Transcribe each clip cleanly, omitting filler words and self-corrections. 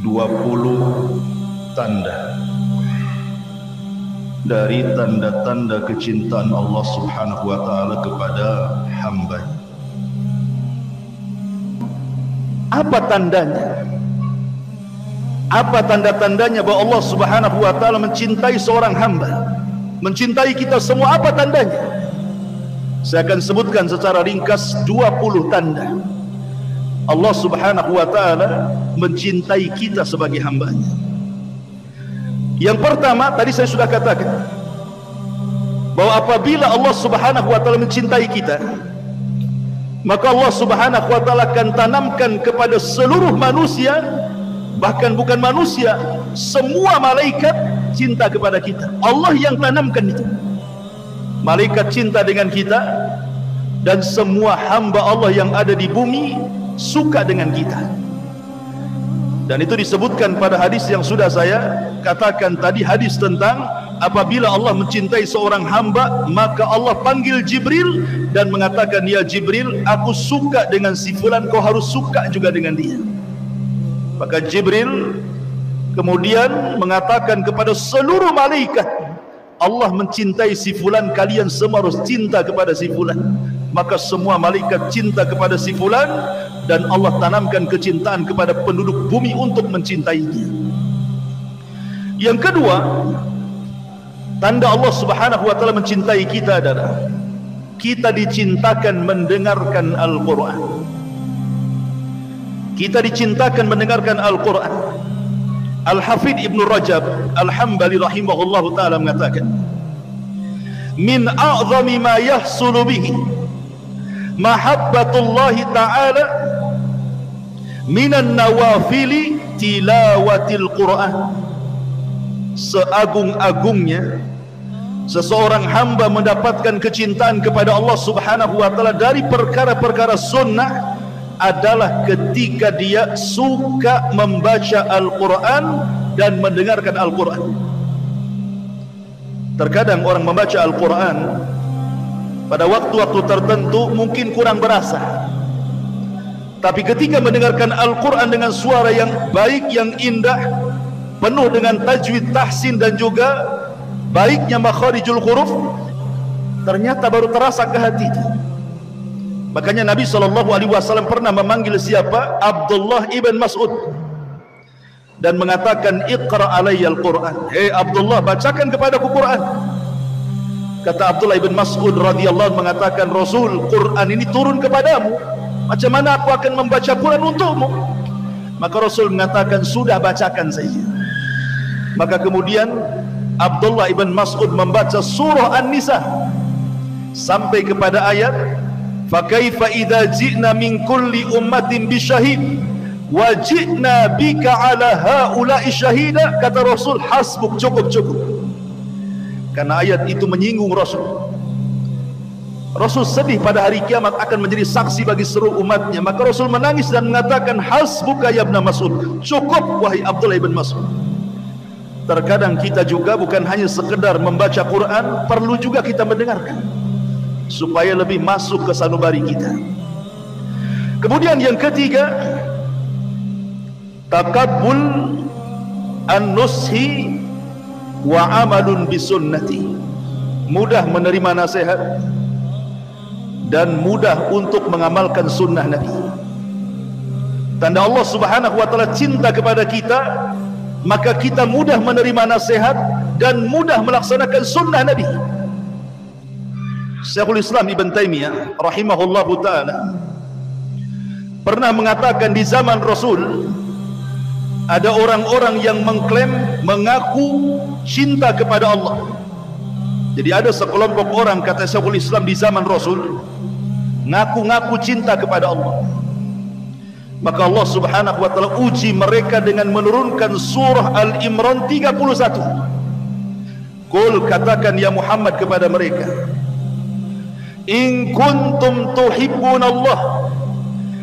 20 tanda dari tanda-tanda kecintaan Allah Subhanahu wa taala kepada hamba. Apa tandanya? Apa tanda-tandanya bahwa Allah Subhanahu wa taala mencintai seorang hamba? Mencintai kita semua, apa tandanya? Saya akan sebutkan secara ringkas 20 tanda Allah Subhanahu wa taala mencintai kita sebagai hambanya. Yang pertama, tadi saya sudah katakan bahwa apabila Allah Subhanahu wa taala mencintai kita, maka Allah Subhanahu wa taala akan tanamkan kepada seluruh manusia, bahkan bukan manusia, semua malaikat cinta kepada kita. Allah yang tanamkan itu. Malaikat cinta dengan kita, dan semua hamba Allah yang ada di bumi suka dengan kita. Dan itu disebutkan pada hadis yang sudah saya katakan tadi, hadis tentang apabila Allah mencintai seorang hamba, maka Allah panggil Jibril dan mengatakan, ya Jibril, aku suka dengan si fulan, kau harus suka juga dengan dia. Maka Jibril kemudian mengatakan kepada seluruh malaikat, Allah mencintai si fulan, kalian semua harus cinta kepada si fulan. Maka semua malaikat cinta kepada si fulan, dan Allah tanamkan kecintaan kepada penduduk bumi untuk mencintainya. Yang kedua, tanda Allah Subhanahu wa taala mencintai kita adalah kita dicintakan mendengarkan Al-Quran. Kita dicintakan mendengarkan Al-Quran. Al-Hafidh Ibn Rajab Al-Hambali rahimahullahu ta'ala mengatakan, min a'zami ma yahsulu bihi mahabbatullahi ta'ala minan nawafili tilawatil Quran. Seagung-agungnya seseorang hamba mendapatkan kecintaan kepada Allah Subhanahu wa ta'ala dari perkara-perkara sunnah adalah ketika dia suka membaca Al-Quran dan mendengarkan Al-Quran. Terkadang orang membaca Al-Quran pada waktu-waktu tertentu mungkin kurang berasa, tapi ketika mendengarkan Al-Quran dengan suara yang baik, yang indah, penuh dengan tajwid, tahsin, dan juga baiknya makharijul huruf, ternyata baru terasa ke hati. Makanya Nabi SAW pernah memanggil siapa? Abdullah ibn Mas'ud, dan mengatakan, iqra alayya al-Quran. Hei Abdullah, bacakan kepadaku Quran. Kata Abdullah ibn Mas'ud radhiyallahu mengatakan, Rasul, Quran ini turun kepadamu, macam mana aku akan membaca Quran untukmu? Maka Rasul mengatakan, sudah, bacakan saja. Maka kemudian Abdullah ibn Mas'ud membaca surah An-Nisa sampai kepada ayat, fakaifa idza ji'na min kulli ummatin bisyahid wa ji'na bika ala haula'i syahida. Kata Rasul, hasbuk, cukup. Karena ayat itu menyinggung Rasul. Rasul sedih pada hari kiamat akan menjadi saksi bagi seluruh umatnya. Maka Rasul menangis dan mengatakan, hasbuka ya ibn Mas'ud, cukup wahai Abdullah ibn Mas'ud. Terkadang kita juga bukan hanya sekedar membaca Quran, perlu juga kita mendengarkan supaya lebih masuk ke sanubari kita. Kemudian yang ketiga, takabbul an-nushi wa amalun bisunnati. Mudah menerima nasihat dan mudah untuk mengamalkan sunnah Nabi. Tanda Allah Subhanahu wa taala cinta kepada kita, maka kita mudah menerima nasihat dan mudah melaksanakan sunnah Nabi. Syekhul Islam Ibn Taimiyah rahimahullahu ta'ala pernah mengatakan, di zaman Rasul ada orang-orang yang mengklaim, mengaku cinta kepada Allah. Jadi ada sekelompok orang, kata Syekhul Islam, di zaman Rasul ngaku-ngaku cinta kepada Allah. Maka Allah Subhanahu wa ta'ala uji mereka dengan menurunkan surah Al-Imran 31. Qul, katakan ya Muhammad kepada mereka, in kuntum tuhibbun Allah,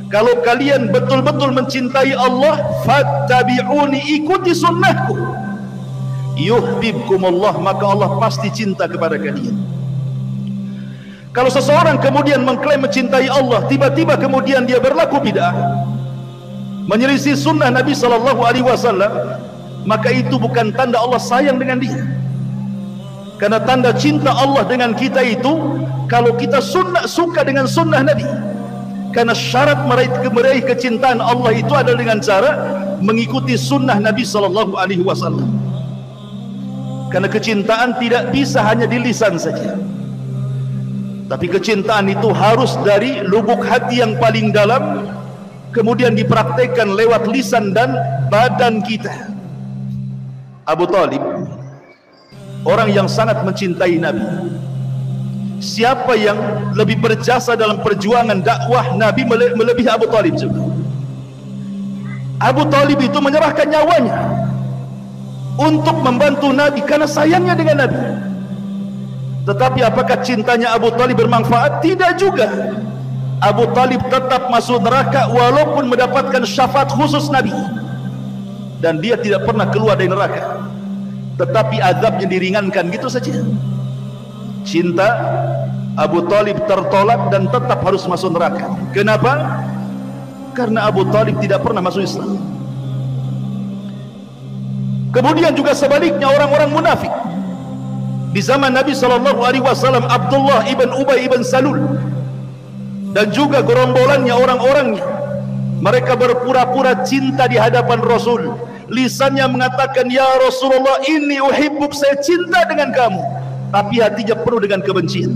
kalau kalian betul-betul mencintai Allah, fattabi'uni, ikuti sunnahku, yuhibbukumullah, maka Allah pasti cinta kepada kalian. Kalau seseorang kemudian mengklaim mencintai Allah, tiba-tiba kemudian dia berlaku bid'ah, menyelisih sunnah Nabi SAW, maka itu bukan tanda Allah sayang dengan dia. Karena tanda cinta Allah dengan kita itu kalau kita suka dengan sunnah Nabi. Karena syarat meraih kecintaan Allah itu adalah dengan cara mengikuti sunnah Nabi SAW. Karena kecintaan tidak bisa hanya di lisan saja, tapi kecintaan itu harus dari lubuk hati yang paling dalam, kemudian dipraktekkan lewat lisan dan badan kita. Abu Talib, orang yang sangat mencintai Nabi. Siapa yang lebih berjasa dalam perjuangan dakwah Nabi melebihi Abu Talib juga? Abu Talib itu menyerahkan nyawanya untuk membantu Nabi karena sayangnya dengan Nabi. Tetapi apakah cintanya Abu Talib bermanfaat? Tidak juga. Abu Talib tetap masuk neraka walaupun mendapatkan syafaat khusus Nabi, dan dia tidak pernah keluar dari neraka, tetapi azabnya diringankan gitu saja. Cinta Abu Talib tertolak dan tetap harus masuk neraka. Kenapa? Karena Abu Talib tidak pernah masuk Islam. Kemudian juga sebaliknya orang-orang munafik di zaman Nabi SAW, Abdullah ibn Ubay ibn Salul dan juga gerombolannya, orang-orangnya, mereka berpura-pura cinta di hadapan Rasul. Lisannya mengatakan, ya Rasulullah, inni uhibbuk, saya cinta dengan kamu, tapi hatinya penuh dengan kebencian.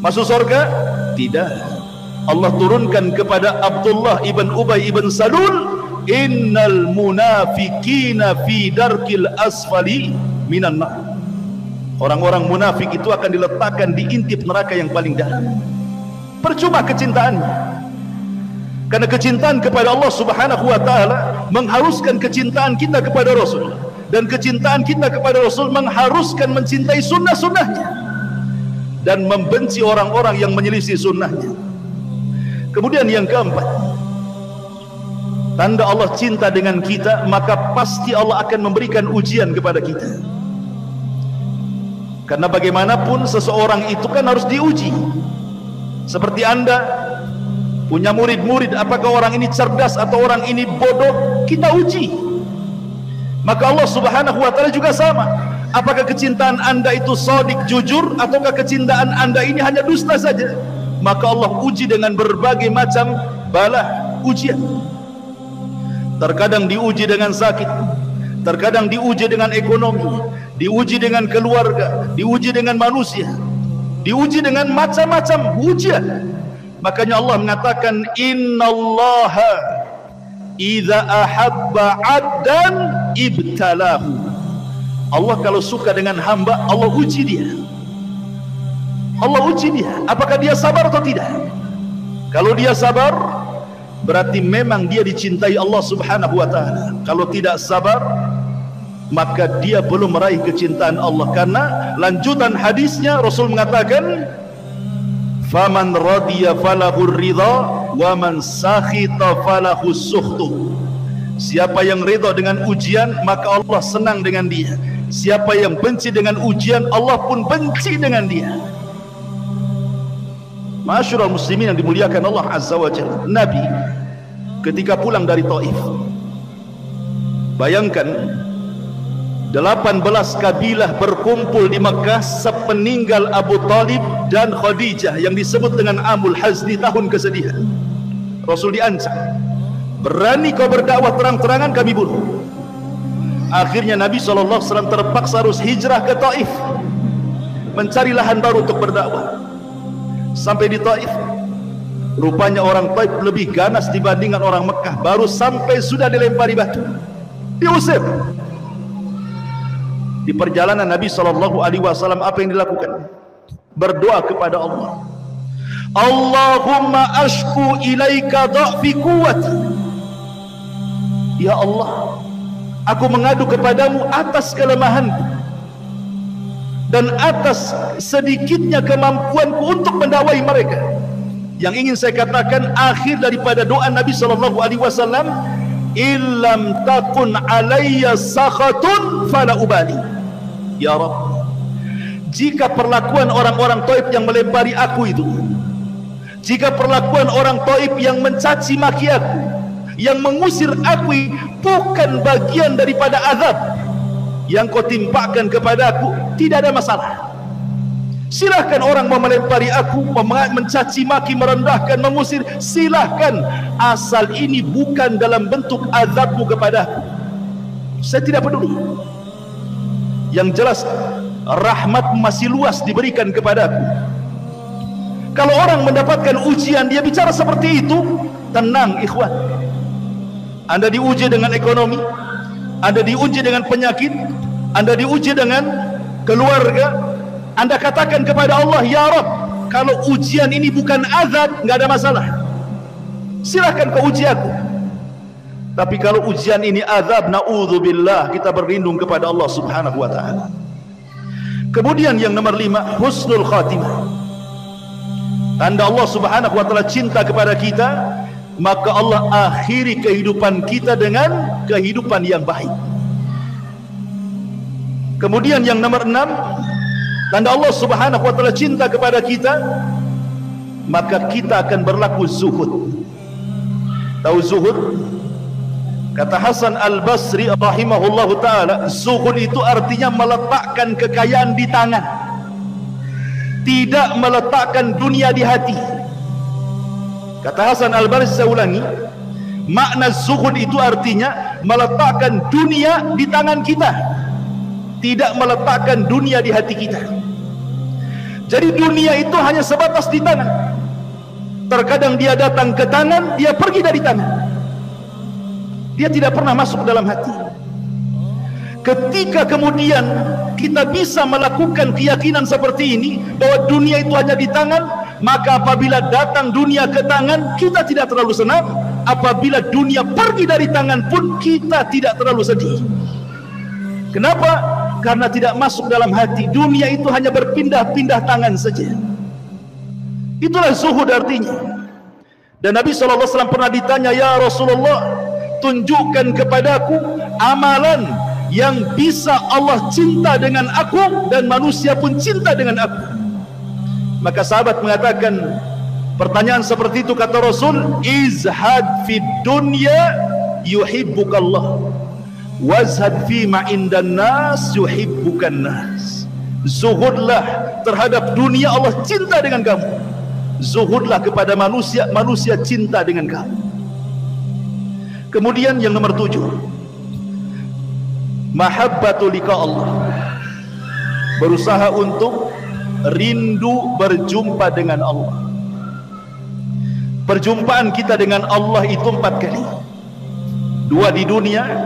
Masuk surga? Tidak. Allah turunkan kepada Abdullah ibn Ubay ibn Salul, innal munafikina fi darkil asfali minan nar. Orang-orang munafik itu akan diletakkan di intip neraka yang paling dalam. Percuma kecintaannya, karena kecintaan kepada Allah Subhanahu wa ta'ala mengharuskan kecintaan kita kepada Rasul, dan kecintaan kita kepada Rasul mengharuskan mencintai sunnah-sunnahnya dan membenci orang-orang yang menyelisih sunnahnya. Kemudian yang keempat, tanda Allah cinta dengan kita, maka pasti Allah akan memberikan ujian kepada kita. Karena bagaimanapun seseorang itu kan harus diuji. Seperti Anda punya murid-murid, apakah orang ini cerdas atau orang ini bodoh, kita uji. Maka Allah Subhanahu wa ta'ala juga sama. Apakah kecintaan Anda itu shadiq, jujur, ataukah kecintaan Anda ini hanya dusta saja? Maka Allah uji dengan berbagai macam bala, ujian. Terkadang diuji dengan sakit, terkadang diuji dengan ekonomi, diuji dengan keluarga, diuji dengan manusia, diuji dengan macam-macam ujian. Makanya Allah mengatakan, innallaha idza ahabba 'abdan ibtalahu. Allah kalau suka dengan hamba, Allah uji dia. Allah uji dia, apakah dia sabar atau tidak. Kalau dia sabar, berarti memang dia dicintai Allah Subhanahu wa ta'ala. Kalau tidak sabar, maka dia belum meraih kecintaan Allah. Karena lanjutan hadisnya Rasul mengatakan, faman radiya falahu ridha wa man sakhita falahu sukhtu. Siapa yang ridha dengan ujian, maka Allah senang dengan dia. Siapa yang benci dengan ujian, Allah pun benci dengan dia. Ma'asyiral muslimin yang dimuliakan Allah Azza wa Jalla, Nabi ketika pulang dari Taif, bayangkan 18 kabilah berkumpul di Mekah sepeninggal Abu Talib dan Khadijah yang disebut dengan Amul Hazni, tahun kesedihan. Rasul diancam, berani kau berdakwah terang-terangan, kami bunuh. Akhirnya Nabi SAW terpaksa harus hijrah ke Taif, mencari lahan baru untuk berdakwah. Sampai di Taif, rupanya orang Taif lebih ganas dibandingkan orang Mekah. Baru sampai sudah dilempari batu, diusir. Di perjalanan Nabi SAW, apa yang dilakukan? Berdoa kepada Allah, Allahumma ashku ilaika dha'fi quwwati. Ya Allah, aku mengadu kepadamu atas kelemahanku dan atas sedikitnya kemampuanku untuk mendakwai mereka. Yang ingin saya katakan, akhir daripada doa Nabi SAW, illam takun alayya sakhatun fala ubali. Ya Rabb, jika perlakuan orang-orang Taif yang melempari aku itu, jika perlakuan orang Taif yang mencaci maki aku, yang mengusir aku bukan bagian daripada azab yang kau timpakan kepada aku, tidak ada masalah. Silahkan orang mau melempari aku, mencaci maki, merendahkan, mengusir, silahkan, asal ini bukan dalam bentuk azabmu kepada aku. Saya tidak peduli. Yang jelas rahmat masih luas diberikan kepada aku. Kalau orang mendapatkan ujian, dia bicara seperti itu, tenang ikhwan. Anda diuji dengan ekonomi, Anda diuji dengan penyakit, Anda diuji dengan keluarga, Anda katakan kepada Allah, ya Rabb, kalau ujian ini bukan azab, nggak ada masalah, silahkan kau uji aku. Tapi kalau ujian ini azab, na'udzubillah, kita berlindung kepada Allah subhanahu wa ta'ala. Kemudian yang nomor 5, husnul khatimah. Tanda Allah subhanahu wa ta'ala cinta kepada kita, maka Allah akhiri kehidupan kita dengan kehidupan yang baik. Kemudian yang nomor 6, tanda Allah subhanahu wa ta'ala cinta kepada kita, maka kita akan berlaku zuhud. Tahu zuhud? Kata Hasan Al-Basri rahimahullahu ta'ala, zuhud itu artinya meletakkan kekayaan di tangan, tidak meletakkan dunia di hati. Kata Hasan Al-Basri, saya ulangi, makna zuhud itu artinya meletakkan dunia di tangan kita, tidak meletakkan dunia di hati kita. Jadi dunia itu hanya sebatas di tangan. Terkadang dia datang ke tangan, dia pergi dari tangan, dia tidak pernah masuk dalam hati. Ketika kemudian kita bisa melakukan keyakinan seperti ini, bahwa dunia itu hanya di tangan, maka apabila datang dunia ke tangan, kita tidak terlalu senang. Apabila dunia pergi dari tangan pun, kita tidak terlalu sedih. Kenapa? Karena tidak masuk dalam hati. Dunia itu hanya berpindah-pindah tangan saja. Itulah zuhud artinya. Dan Nabi SAW pernah ditanya, ya Rasulullah, tunjukkan kepadaku amalan yang bisa Allah cinta dengan aku dan manusia pun cinta dengan aku. Maka sahabat mengatakan pertanyaan seperti itu, kata Rasul, izhad fid dunya yuhibbukallah, wazhad fima indan nas yuhibbukan nas. Zuhudlah terhadap dunia, Allah cinta dengan kamu. Zuhudlah kepada manusia, manusia cinta dengan kamu. Kemudian yang nomor 7, mahabbatu liqa Allah, berusaha untuk rindu berjumpa dengan Allah. Perjumpaan kita dengan Allah itu 4 kali, 2 di dunia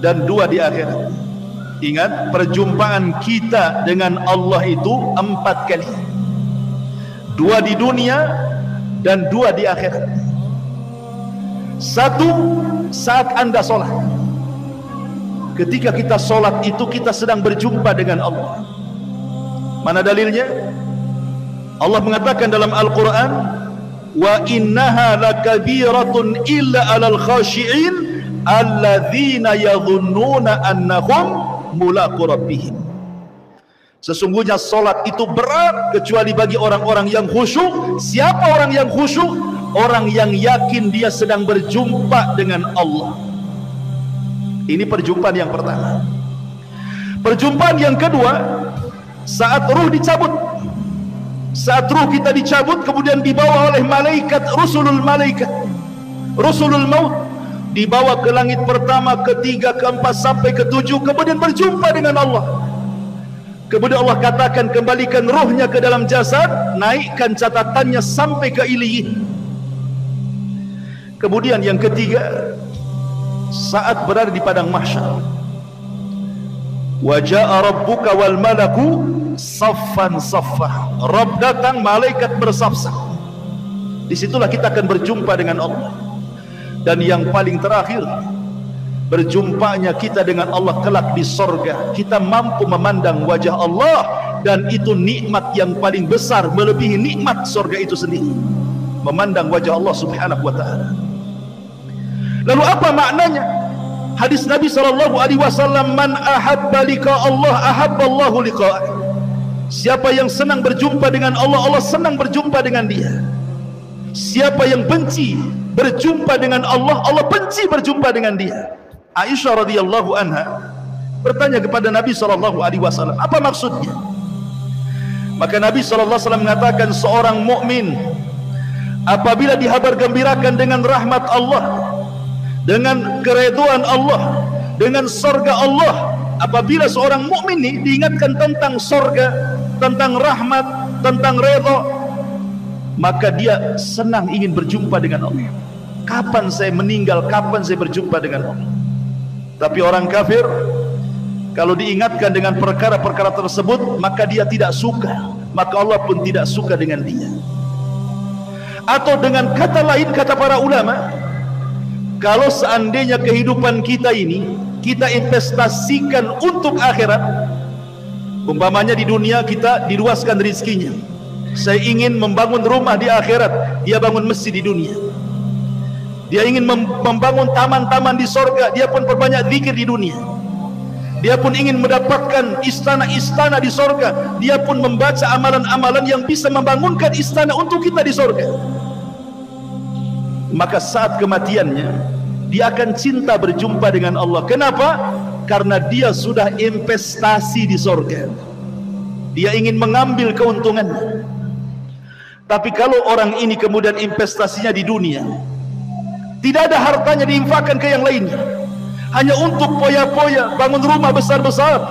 dan 2 di akhirat. Ingat, perjumpaan kita dengan Allah itu 4 kali, 2 di dunia dan 2 di akhirat. 1, saat Anda sholat. Ketika kita sholat itu kita sedang berjumpa dengan Allah. Mana dalilnya? Allah mengatakan dalam Al-Quran, wa innaha lakabiratun illa alal khashi'in alladzina yadhunnuna annahum mulaqu rabbihim. Sesungguhnya sholat itu berat kecuali bagi orang-orang yang khusyuk. Siapa orang yang khusyuk? Orang yang yakin dia sedang berjumpa dengan Allah. Ini perjumpaan yang pertama. Perjumpaan yang kedua, saat ruh dicabut. Saat ruh kita dicabut, kemudian dibawa oleh malaikat, rusulul maut, dibawa ke langit pertama, ketiga, keempat, sampai ketujuh, kemudian berjumpa dengan Allah. Kemudian Allah katakan, kembalikan ruhnya ke dalam jasad, naikkan catatannya sampai ke Iliyin. Kemudian yang ketiga, saat berada di padang mahsyar, wa jaa rabbuka wal malaku saffan saffah. Rabb datang, malaikat bersaf-saf. Disitulah kita akan berjumpa dengan Allah. Dan yang paling terakhir, berjumpanya kita dengan Allah kelak di sorga. Kita mampu memandang wajah Allah, dan itu nikmat yang paling besar, melebihi nikmat sorga itu sendiri, memandang wajah Allah subhanahu wa ta'ala. Lalu apa maknanya? Hadis Nabi SAW, man ahabba liqa Allah ahabba Allahu liqa'ah. Siapa yang senang berjumpa dengan Allah, Allah senang berjumpa dengan dia. Siapa yang benci berjumpa dengan Allah, Allah benci berjumpa dengan dia. Aisyah radhiyallahu anha bertanya kepada Nabi SAW, apa maksudnya? Maka Nabi SAW mengatakan, seorang mukmin apabila dihabar gembirakan dengan rahmat Allah, dengan keridhaan Allah, dengan surga Allah, apabila seorang mukmin ini diingatkan tentang surga, tentang rahmat, tentang redha, maka dia senang ingin berjumpa dengan Allah. Kapan saya meninggal, kapan saya berjumpa dengan Allah? Tapi orang kafir, kalau diingatkan dengan perkara-perkara tersebut, maka dia tidak suka, maka Allah pun tidak suka dengan dia. Atau dengan kata lain, kata para ulama, kalau seandainya kehidupan kita ini kita investasikan untuk akhirat, umpamanya di dunia kita diluaskan rezekinya, saya ingin membangun rumah di akhirat, dia bangun masjid di dunia. Dia ingin membangun taman-taman di sorga, dia pun perbanyak zikir di dunia. Dia pun ingin mendapatkan istana-istana di sorga, dia pun membaca amalan-amalan yang bisa membangunkan istana untuk kita di sorga. Maka saat kematiannya, dia akan cinta berjumpa dengan Allah. Kenapa? Karena dia sudah investasi di sorga, dia ingin mengambil keuntungannya. Tapi kalau orang ini kemudian investasinya di dunia, tidak ada hartanya diinfakkan ke yang lainnya, hanya untuk poya-poya, bangun rumah besar-besar,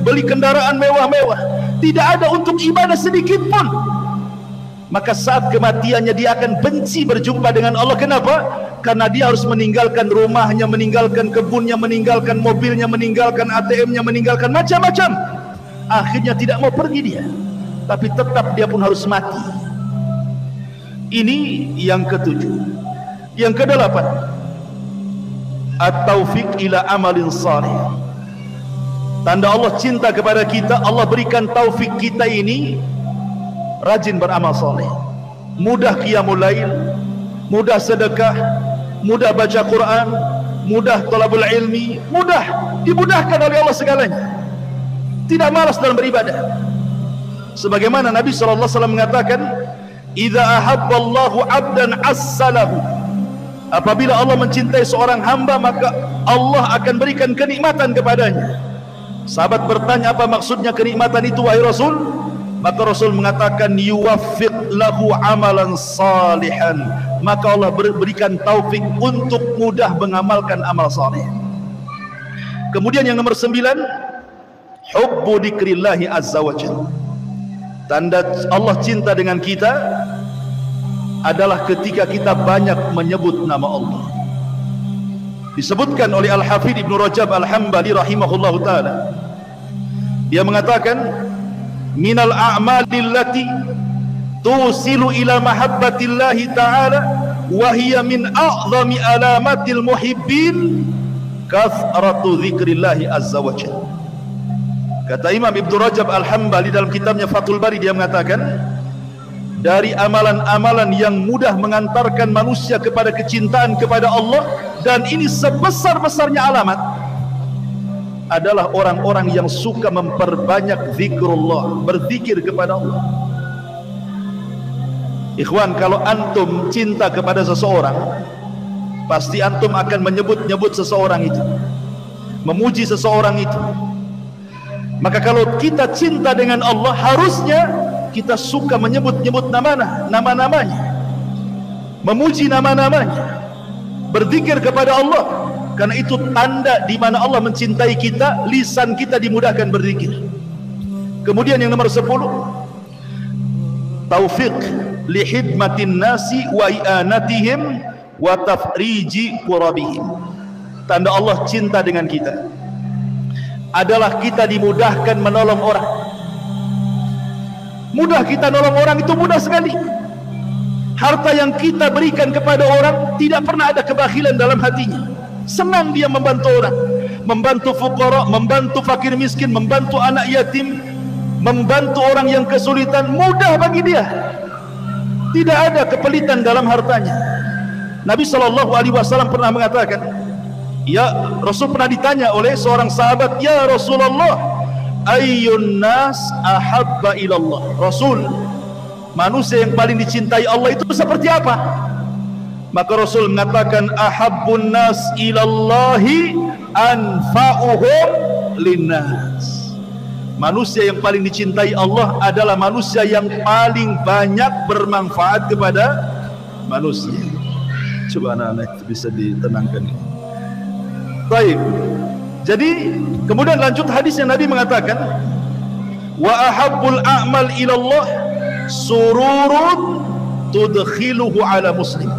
beli kendaraan mewah-mewah, tidak ada untuk ibadah sedikit pun, maka saat kematiannya dia akan benci berjumpa dengan Allah. Kenapa? Karena dia harus meninggalkan rumahnya, meninggalkan kebunnya, meninggalkan mobilnya, meninggalkan ATM-nya, meninggalkan macam-macam. Akhirnya tidak mau pergi dia, tapi tetap dia pun harus mati. Ini yang ketujuh. Yang kedelapan, at-taufiq ila amalin salih. Tanda Allah cinta kepada kita, Allah berikan taufik kita ini rajin beramal saleh, mudah qiyamul lail, mudah sedekah, mudah baca Quran, mudah thalabul ilmi, dimudahkan oleh Allah segalanya. Tidak malas dalam beribadah. Sebagaimana Nabi SAW mengatakan, idza ahabballahu 'abdan assalahu. Apabila Allah mencintai seorang hamba, maka Allah akan berikan kenikmatan kepadanya. Sahabat bertanya, apa maksudnya kenikmatan itu wahai Rasul? Maka Rasul mengatakan, yuwaffiq lahu amalan salihan. Maka Allah berikan taufik untuk mudah mengamalkan amal saleh. Kemudian yang nomor 9, hubbu dzikrillahi azza wa jalla. Tanda Allah cinta dengan kita adalah ketika kita banyak menyebut nama Allah. Disebutkan oleh Al-Hafidh Ibnu Rajab Al-Hambali rahimahullahu ta'ala, dia mengatakan, minal a'malil lati tusilu ila mahabbatillahi ta'ala wa hiya min a'zami alamatil muhibbin kathratu dzikrillahi azza wa jalla. Kata Imam Ibnu Rajab Al-Hambali dalam kitabnya Fathul Bari, dia mengatakan, dari amalan-amalan yang mudah mengantarkan manusia kepada kecintaan kepada Allah, dan ini sebesar-besarnya alamat, adalah orang-orang yang suka memperbanyak zikrullah, berzikir kepada Allah. Ikhwan, kalau antum cinta kepada seseorang, pasti antum akan menyebut-nyebut seseorang itu, memuji seseorang itu. Maka kalau kita cinta dengan Allah, harusnya kita suka menyebut-nyebut nama-namanya, memuji nama-namanya, berzikir kepada Allah. Karena itu tanda di mana Allah mencintai kita, lisan kita dimudahkan berzikir. Kemudian yang nomor 10, taufiq li khidmatin nasi wa i'anatihim wa tafriji qurabihim. Tanda Allah cinta dengan kita adalah kita dimudahkan menolong orang. Mudah kita nolong orang, itu mudah sekali. Harta yang kita berikan kepada orang tidak pernah ada kebakhilan dalam hatinya. Senang dia membantu orang, membantu fuqara, membantu fakir miskin, membantu anak yatim, membantu orang yang kesulitan, mudah bagi dia. Tidak ada kepelitan dalam hartanya. Nabi SAW pernah mengatakan, ya, Rasul pernah ditanya oleh seorang sahabat, ya Rasulullah, ayyun nas ahabba ilallah. Rasul, manusia yang paling dicintai Allah itu seperti apa? Maka Rasul mengatakan ahabbun nas ilallahi anfa'uhum linnas. Manusia yang paling dicintai Allah adalah manusia yang paling banyak bermanfaat kepada manusia. Coba anak-anak itu bisa ditenangkan. Baik. Jadi kemudian lanjut hadis yang Nabi mengatakan wa ahabbul a'mal ilallah sururun tudkhiluhu ala muslim.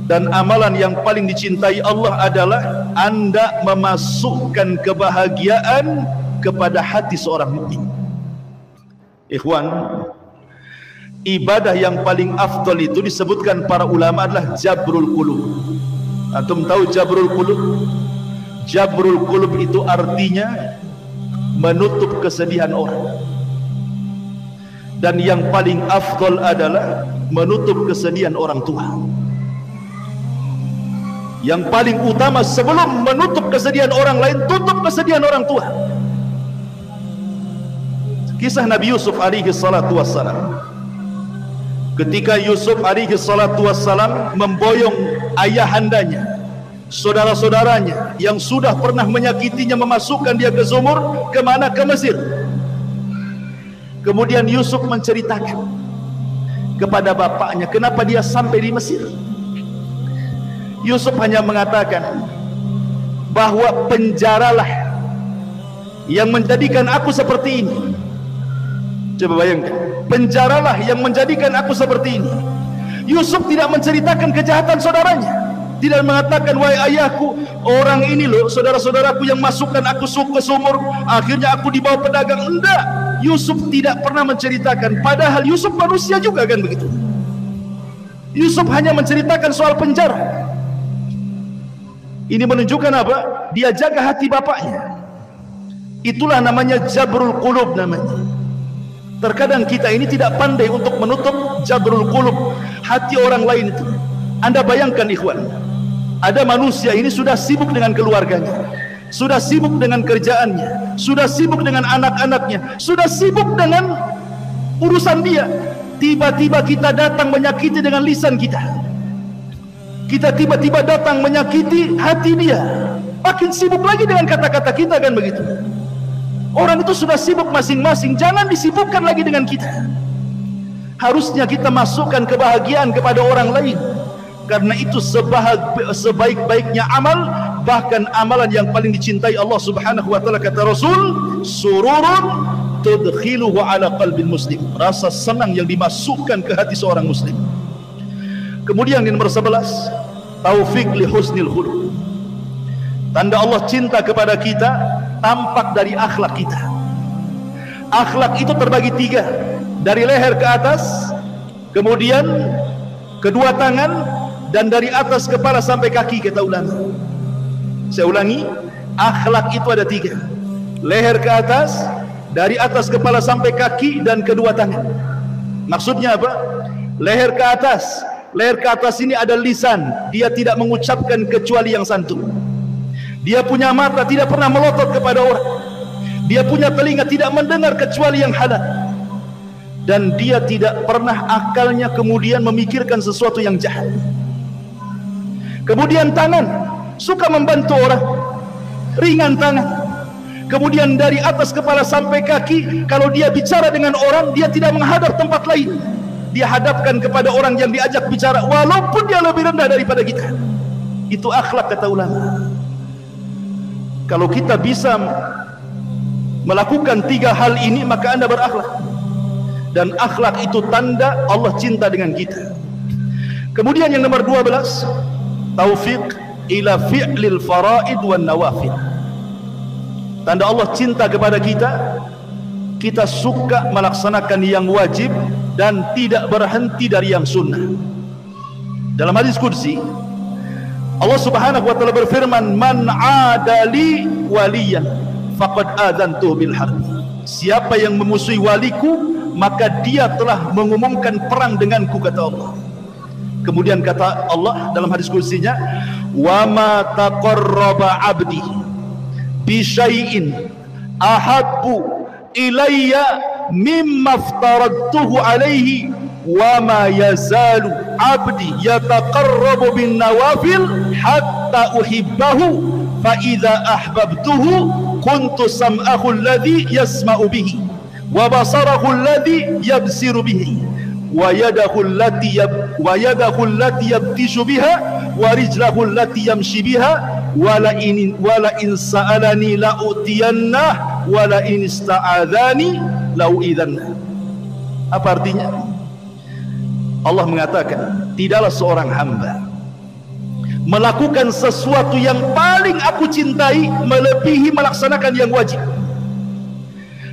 Dan amalan yang paling dicintai Allah adalah Anda memasukkan kebahagiaan kepada hati seorang mukmin. Ikhwan, ibadah yang paling afdal itu disebutkan para ulama adalah jabrul qulub. Antum tahu jabrul qulub? Jabrul qulub itu artinya menutup kesedihan orang. Dan yang paling afdal adalah menutup kesedihan orang tua. Yang paling utama sebelum menutup kesedihan orang lain, tutup kesedihan orang tua. Kisah Nabi Yusuf alaihi salatu wassalam. Ketika Yusuf alaihi salatu wassalam memboyong ayahandanya, saudara-saudaranya yang sudah pernah menyakitinya, memasukkan dia ke sumur, kemana? Ke Mesir. Kemudian Yusuf menceritakan kepada bapaknya kenapa dia sampai di Mesir. Yusuf hanya mengatakan bahwa penjaralah yang menjadikan aku seperti ini. Coba bayangkan, penjaralah yang menjadikan aku seperti ini. Yusuf tidak menceritakan kejahatan saudaranya, tidak mengatakan wahai ayahku, orang ini loh saudara-saudaraku yang masukkan aku ke sumur, akhirnya aku dibawa pedagang. Enggak, Yusuf tidak pernah menceritakan. Padahal Yusuf manusia juga kan begitu. Yusuf hanya menceritakan soal penjara. Ini menunjukkan apa? Dia jaga hati bapaknya. Itulah namanya jabrul qulub namanya. Terkadang kita ini tidak pandai untuk menutup jabrul qulub, hati orang lain itu. Anda bayangkan ikhwan, ada manusia ini sudah sibuk dengan keluarganya, sudah sibuk dengan kerjaannya, sudah sibuk dengan anak-anaknya, sudah sibuk dengan urusan dia. Tiba-tiba kita datang menyakiti dengan lisan kita. Kita tiba-tiba datang menyakiti hati dia. Makin sibuk lagi dengan kata-kata kita kan begitu. Orang itu sudah sibuk masing-masing, jangan disibukkan lagi dengan kita. Harusnya kita masukkan kebahagiaan kepada orang lain. Karena itu sebaik-baiknya amal, bahkan amalan yang paling dicintai Allah Subhanahu wa taala, kata Rasul, sururun tudkhiluhu ala qalbil muslim. Rasa senang yang dimasukkan ke hati seorang muslim. Kemudian yang nomor 11, taufik li husnil khuluq. Tanda Allah cinta kepada kita tampak dari akhlak kita. Akhlak itu terbagi 3, dari leher ke atas, kemudian kedua tangan, dan dari atas kepala sampai kaki, kata ulama. Saya ulangi, akhlak itu ada 3, leher ke atas, dari atas kepala sampai kaki, dan kedua tangan. Maksudnya apa? Leher ke atas ini ada lisan, dia tidak mengucapkan kecuali yang santun. Dia punya mata, tidak pernah melotot kepada orang. Dia punya telinga, tidak mendengar kecuali yang halal. Dan dia tidak pernah akalnya kemudian memikirkan sesuatu yang jahat. Kemudian tangan, suka membantu orang, ringan tangan. Kemudian dari atas kepala sampai kaki, kalau dia bicara dengan orang, dia tidak menghadap tempat lain. Dia hadapkan kepada orang yang diajak bicara, walaupun dia lebih rendah daripada kita. Itu akhlak, kata ulama. Kalau kita bisa melakukan 3 hal ini, maka Anda berakhlak. Dan akhlak itu tanda Allah cinta dengan kita. Kemudian yang nomor 12, taufik ila fi'lil faraid wan nawafil. Tanda Allah cinta kepada kita, kita suka melaksanakan yang wajib dan tidak berhenti dari yang sunnah. Dalam hadis qudsi, Allah Subhanahu wa taala berfirman, "Man 'adali waliyan faqad adzantuhu bil harb." Siapa yang memusuhi waliku, maka dia telah mengumumkan perang denganku, kata Allah. Kemudian kata Allah dalam hadis qudsinya, "Wa ma taqarraba 'abdi bi syai'in ahabbu ilayya mimma aftaradtuhu alaihi wa ma yazalu abdi yataqarrabu bin nawafil hatta uhibbahu fa idza ahbabtuhu kuntu sam'ahu alladhi yasma'u bihi wa basarahu alladhi yabsiru bihi wa yadahu allati yabtishu biha wa rijlahu allati yamshi biha wala in sa'alani la utiyanna wala in ista'adhani la uidhanna. Apa artinya? Allah mengatakan, tidaklah seorang hamba melakukan sesuatu yang paling aku cintai melebihi melaksanakan yang wajib.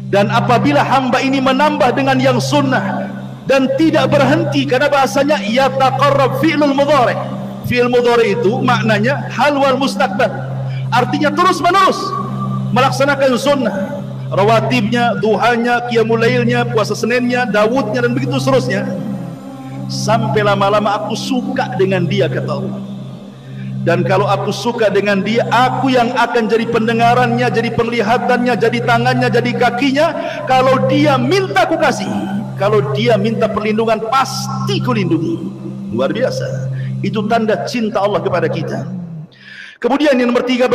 Dan apabila hamba ini menambah dengan yang sunnah dan tidak berhenti, karena bahasanya yataqarrab fi'lul mudhari'. Fi'il mudhari' itu maknanya hal wal mustaqbal, artinya terus menerus melaksanakan sunnah, rawatibnya, duhanya, qiyamul lailnya, puasa Seninnya, Daudnya, dan begitu seterusnya, sampai lama-lama aku suka dengan dia, kata Allah. Dan kalau aku suka dengan dia, aku yang akan jadi pendengarannya, jadi penglihatannya, jadi tangannya, jadi kakinya. Kalau dia minta aku kasih, kalau dia minta perlindungan pasti ku lindungi. Luar biasa. Itu tanda cinta Allah kepada kita. Kemudian yang nomor 13,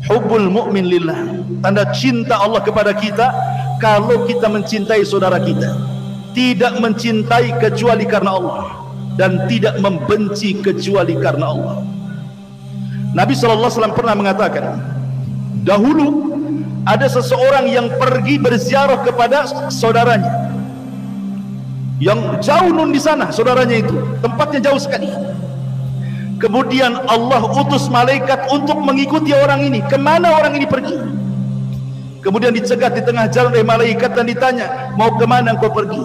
hubbul mu'min lillah. Tanda cinta Allah kepada kita, kalau kita mencintai saudara kita, tidak mencintai kecuali karena Allah, dan tidak membenci kecuali karena Allah. Nabi SAW pernah mengatakan, dahulu ada seseorang yang pergi berziarah kepada saudaranya yang jauh nun di sana, saudaranya itu tempatnya jauh sekali. Kemudian Allah utus malaikat untuk mengikuti orang ini, kemana orang ini pergi. Kemudian dicegat di tengah jalan oleh malaikat dan ditanya, mau kemana engkau pergi?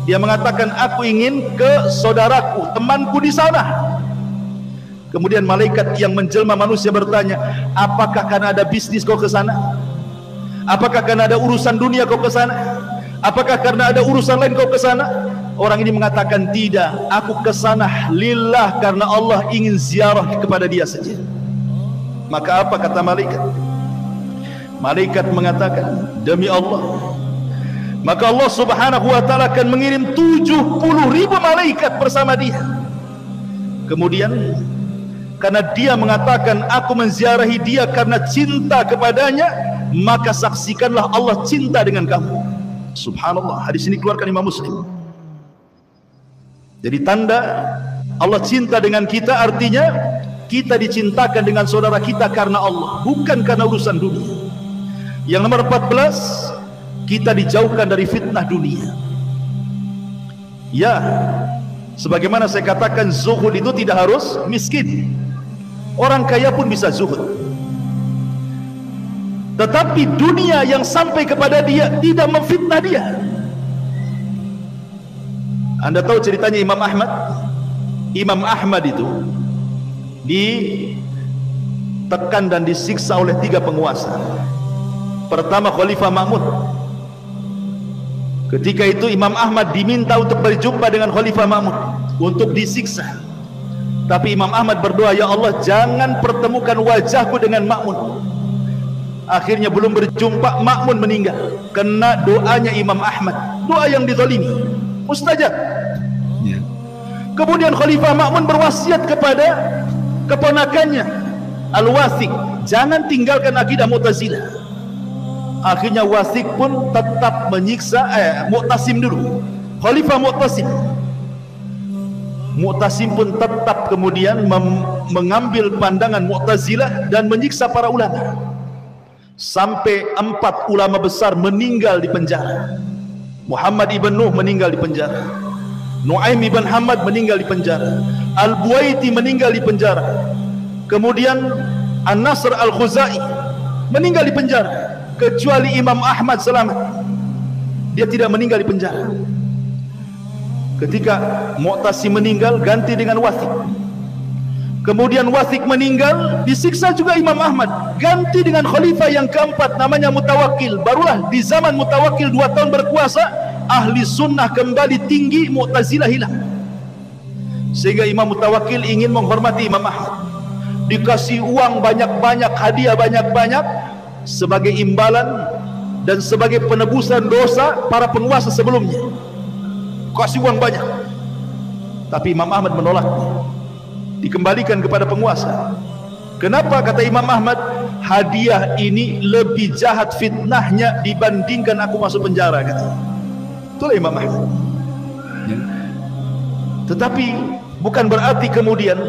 Dia mengatakan, aku ingin ke saudaraku, temanku di sana. Kemudian malaikat yang menjelma manusia bertanya, apakah karena ada bisnis kau ke sana? Apakah karena ada urusan dunia kau ke sana? Apakah karena ada urusan lain kau ke sana? Orang ini mengatakan, tidak, aku ke sana lillah, karena Allah ingin ziarah kepada dia saja. Maka apa kata malaikat? Malaikat mengatakan, demi Allah, maka Allah Subhanahu wa ta'ala akan mengirim 70.000 malaikat bersama dia. Kemudian karena dia mengatakan, aku menziarahi dia karena cinta kepadanya, maka saksikanlah Allah cinta dengan kamu. Subhanallah. Hadis ini keluarkan Imam Muslim. Jadi tanda Allah cinta dengan kita, artinya kita dicintakan dengan saudara kita karena Allah, bukan karena urusan dunia. Yang nomor 14, kita dijauhkan dari fitnah dunia. Ya, sebagaimana saya katakan, zuhud itu tidak harus miskin. Orang kaya pun bisa zuhud. Tetapi dunia yang sampai kepada dia tidak memfitnah dia. Anda tahu ceritanya Imam Ahmad? Imam Ahmad itu ditekan dan disiksa oleh 3 penguasa. Pertama, Khalifah Ma'mun. Ketika itu Imam Ahmad diminta untuk berjumpa dengan Khalifah Ma'mun untuk disiksa. Tapi Imam Ahmad berdoa, ya Allah, jangan pertemukan wajahku dengan Ma'mun. Akhirnya belum berjumpa, Ma'mun meninggal. Kena doanya Imam Ahmad, doa yang dizalimi, mustajab. Kemudian Khalifah Ma'mun berwasiat kepada keponakannya Al-Wathiq, jangan tinggalkan akidah Mu'tazilah. Akhirnya Wathiq pun tetap menyiksa Mu'tasim dulu, Khalifah Mu'tasim pun tetap kemudian mengambil pandangan Mu'tazilah dan menyiksa para ulama. Sampai 4 ulama besar meninggal di penjara. Muhammad ibn Nuh meninggal di penjara, Nu'aim ibn Hamad meninggal di penjara, Al-Buwaiti meninggal di penjara, kemudian An-Nasr Al-Khuzai meninggal di penjara. Kecuali Imam Ahmad selamat, dia tidak meninggal di penjara. Ketika Mu'tasim meninggal, ganti dengan Wathiq. Kemudian Wathiq meninggal, disiksa juga Imam Ahmad, ganti dengan khalifah yang keempat, namanya Mutawakkil. Barulah di zaman Mutawakkil 2 tahun berkuasa, ahli sunnah kembali tinggi, Mu'tazilah hilang. Sehingga Imam Mutawakkil ingin menghormati Imam Ahmad, dikasih uang banyak-banyak, hadiah banyak-banyak, sebagai imbalan dan sebagai penebusan dosa para penguasa sebelumnya. Kasih uang banyak. Tapi Imam Ahmad menolaknya, dikembalikan kepada penguasa. Kenapa? Kata Imam Ahmad, hadiah ini lebih jahat fitnahnya dibandingkan aku masuk penjara, kata. Itulah Imam Ahmad. Tetapi bukan berarti kemudian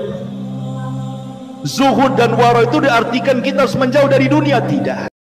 zuhud dan wara itu diartikan kita harus menjauh dari dunia, tidak.